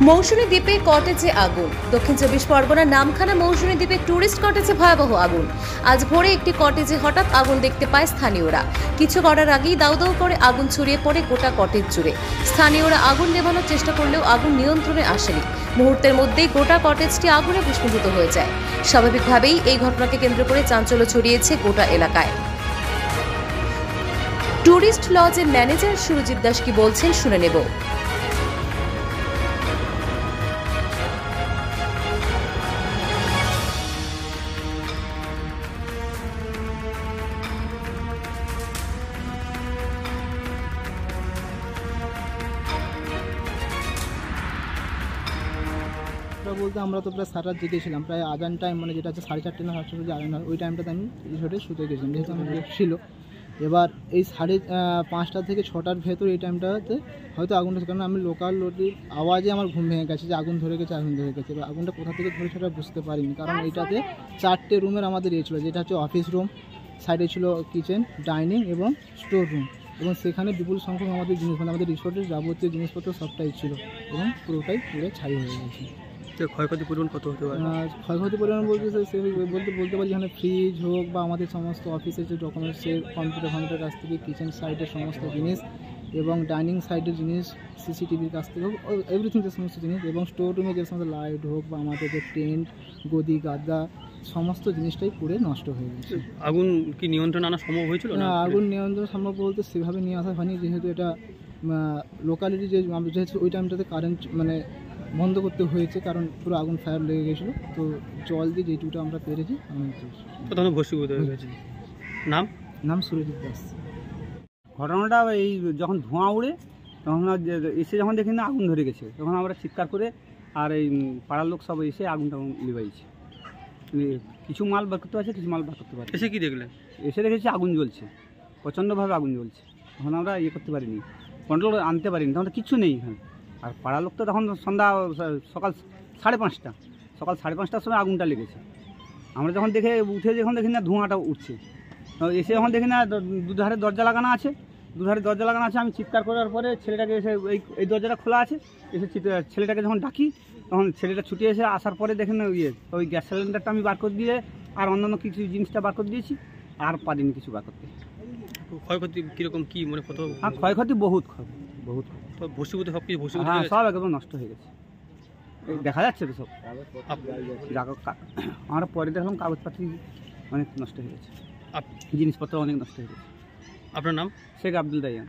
মৌসুমী দ্বীপে কটেজে আগুন। দক্ষিণ চব্বিশ পরগনার নামখানা মৌসুমী দ্বীপে টুরিস্ট কটেজে ভয়াবহ আগুন। আজ ভোরে একটি কটেজে হঠাৎ আগুন দেখতে পায় স্থানীয়রা। কিছু করার আগেই দাউ দাউ করে আগুন ছড়িয়ে পড়ে গোটা কটেজ জুড়ে। স্থানীয়রা আগুন নেভানোর চেষ্টা করলেও আগুন নিয়ন্ত্রণে আসেনি। মুহূর্তের মধ্যেই গোটা কটেজটি আগুনে ভস্মীভূত হয়ে যায়। স্বাভাবিকভাবেই এই ঘটনাকে কেন্দ্র করে চাঞ্চল্য ছড়িয়েছে গোটা এলাকায়। টুরিস্ট লজের ম্যানেজার সুরজিৎ দাস কি বলছেন শুনে নেব। বলতে আমরা তো প্রায় সারা রাত জেগেছিলাম, প্রায় আজান টাইম মানে যেটা হচ্ছে 4:30 না 7:30 যে আজান হয় ওই টাইমটাতে আমি রিসোর্টে শুতে গেছিলাম, যেহেতু আমার গেট ছিল। এবার এই 5:30 থেকে 6টার ভেতর এই টাইমটাতে হয়তো আগুনটা, কারণ আমি লোকাল লোকের আওয়াজে আমার ঘুম ভেঙে গেছে যে আগুন ধরে গেছে। এবার আগুনটা কোথা থেকে ধরে সেটা বুঝতে পারিনি, কারণ এইটাতে 4টে রুমের আমাদের ছিল, যেটা হচ্ছে অফিস রুম, সাইডে ছিল কিচেন, ডাইনিং এবং স্টোর রুম, এবং সেখানে বিপুল সংখ্যক আমাদের জিনিস মানে আমাদের রিসোর্টের যাবতীয় জিনিসপত্র সবটাই ছিল এবং পুরোটাই পুরো ছাই হয়ে গেছে। ক্ষয়ক্ষতির পরিমাণ কত হতে পারে? ক্ষয়ক্ষতির পরিমাণ বলতে পারি যেখানে ফ্রিজ হোক বা আমাদের সমস্ত অফিসের যে ডকুমেন্টসের কম্পিউটার কাছ থেকে, কিচেন সাইডের সমস্ত জিনিস এবং ডাইনিং সাইডের জিনিস, সিসিটিভির কাছ থেকে হোক, এভরিথিং যে সমস্ত জিনিস, এবং স্টোর রুমে যে সমস্ত লাইট হোক বা আমাদের যে টেন্ট, গদি, গাদা, সমস্ত জিনিসটাই পুরো নষ্ট হয়ে গেছে। আগুন কি নিয়ন্ত্রণ আনা সম্ভব হয়েছিল? না, আগুন নিয়ন্ত্রণ সম্ভব বলতে সেভাবে নিয়ে আসা হয়নি, যেহেতু এটা লোকালিটি যে যেহেতু ওই টাইমটাতে কারেন্ট মানে বন্ধ করতে হয়েছে, কারণ পুরো আগুন ফায়ার লেগে গেছিলো। তো জল দিয়ে যেটুকুটা আমরা পেরেছি প্রথমে ভস্মীভূত হয়ে গেছে। নাম সুরজিৎ দাস। ঘটনাটা এই যখন ধোঁয়া উড়ে তখন এসে যখন দেখি না আগুন ধরে গেছে, তখন আমরা চিৎকার করে আর এই পাড়ার লোক সব এসে আগুনটা লিভাইছে। কিছু মাল বার করতে পারছে, কিছু মাল বার করতে পারছে। এসে কি দেখলেন? এসে দেখেছি আগুন জ্বলছে, প্রচণ্ডভাবে আগুন জ্বলছে। তখন আমরা করতে পারিনি, কন্ট্রোল আনতে পারিনি, তখন কিছু নেই এখানে। আর পাড়ার লোক তো তখন সকাল 5:30টার সময় আগুনটা লেগেছে। আমরা যখন উঠে দেখি না ধোঁয়াটা উঠছে, এসে যখন দেখি না দুধারে দরজা লাগানো আছে, আমি চিৎকার করার পরে ছেলেটাকে এসে এই দরজাটা খোলা আছে, এসে ছেলেটাকে যখন ডাকি তখন ছেলেটা ছুটে এসে আসার পরে দেখেন ওই গ্যাস সিলিন্ডারটা আমি বার করে দিয়ে আর অন্যান্য কিছু জিনিসটা বার করে দিয়েছি, আর পারিনি কিছু বার করতে। ক্ষয়ক্ষতি কীরকম কী মানে কত? হ্যাঁ, ক্ষয়ক্ষতি বহুত ভস্মীভূত সব কিছু ভস্মীভূত? হ্যাঁ, সব একদম নষ্ট হয়ে গেছে, দেখা যাচ্ছে তো সব। আমরা পরে দেখলাম কাগজপাতি অনেক নষ্ট হয়ে গেছে, জিনিসপত্র অনেক নষ্ট হয়ে গেছে। আপনার নাম? শেখ আব্দুল দাইয়ান।